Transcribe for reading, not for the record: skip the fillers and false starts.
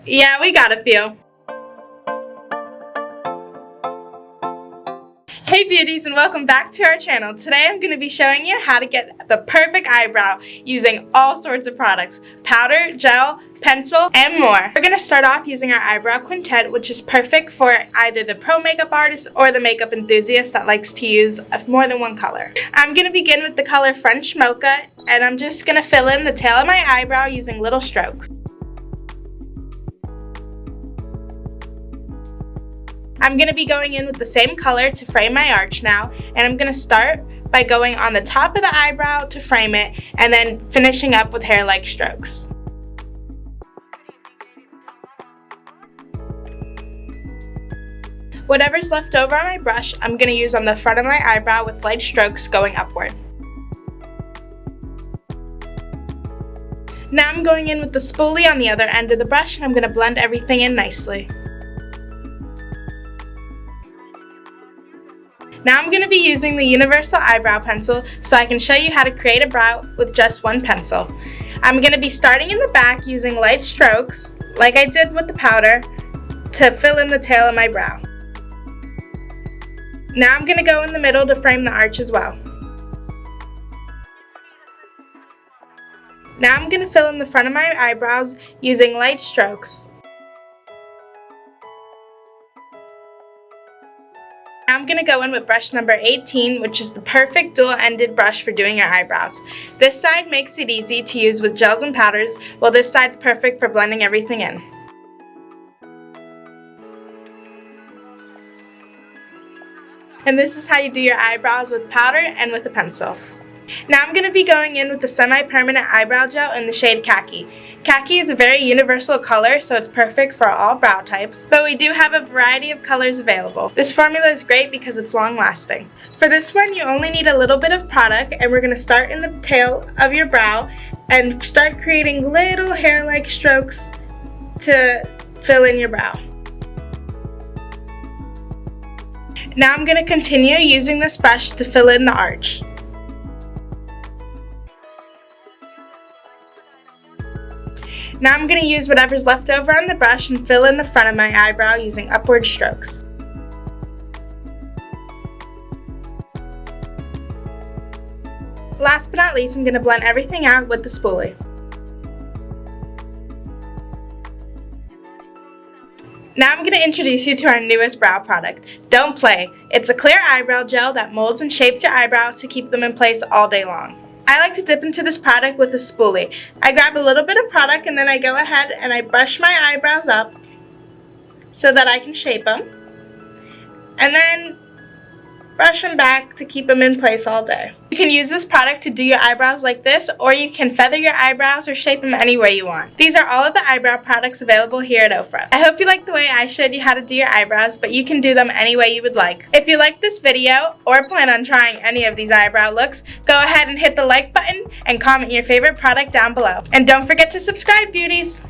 Yeah, we got a few. Hey beauties, and welcome back to our channel. Today I'm going to be showing you how to get the perfect eyebrow using all sorts of products: powder, gel, pencil, and more. We're going to start off using our eyebrow quintet, which is perfect for either the pro makeup artist or the makeup enthusiast that likes to use more than one color. I'm going to begin with the color French Mocha, and I'm just going to fill in the tail of my eyebrow using little strokes. I'm going to be going in with the same color to frame my arch now, and I'm going to start by going on the top of the eyebrow to frame it, and then finishing up with hair-like strokes. Whatever's left over on my brush, I'm going to use on the front of my eyebrow with light strokes going upward. Now I'm going in with the spoolie on the other end of the brush, and I'm going to blend everything in nicely. Now I'm going to be using the universal eyebrow pencil so I can show you how to create a brow with just one pencil. I'm going to be starting in the back using light strokes, like I did with the powder, to fill in the tail of my brow. Now I'm going to go in the middle to frame the arch as well. Now I'm going to fill in the front of my eyebrows using light strokes. I'm going to go in with brush number 18, which is the perfect dual-ended brush for doing your eyebrows. This side makes it easy to use with gels and powders, while this side's perfect for blending everything in. And this is how you do your eyebrows with powder and with a pencil. Now I'm going to be going in with the semi-permanent eyebrow gel in the shade Khaki. Khaki is a very universal color, so it's perfect for all brow types, but we do have a variety of colors available. This formula is great because it's long-lasting. For this one, you only need a little bit of product, and we're going to start in the tail of your brow and start creating little hair-like strokes to fill in your brow. Now I'm going to continue using this brush to fill in the arch. Now I'm going to use whatever's left over on the brush and fill in the front of my eyebrow using upward strokes. Last but not least, I'm going to blend everything out with the spoolie. Now I'm going to introduce you to our newest brow product, Don't Play. It's a clear eyebrow gel that molds and shapes your eyebrows to keep them in place all day long. I like to dip into this product with a spoolie. I grab a little bit of product and then I go ahead and I brush my eyebrows up so that I can shape them. And then brush them back to keep them in place all day. You can use this product to do your eyebrows like this, or you can feather your eyebrows or shape them any way you want. These are all of the eyebrow products available here at Ofra. I hope you liked the way I showed you how to do your eyebrows, but you can do them any way you would like. If you liked this video or plan on trying any of these eyebrow looks, go ahead and hit the like button and comment your favorite product down below. And don't forget to subscribe, beauties!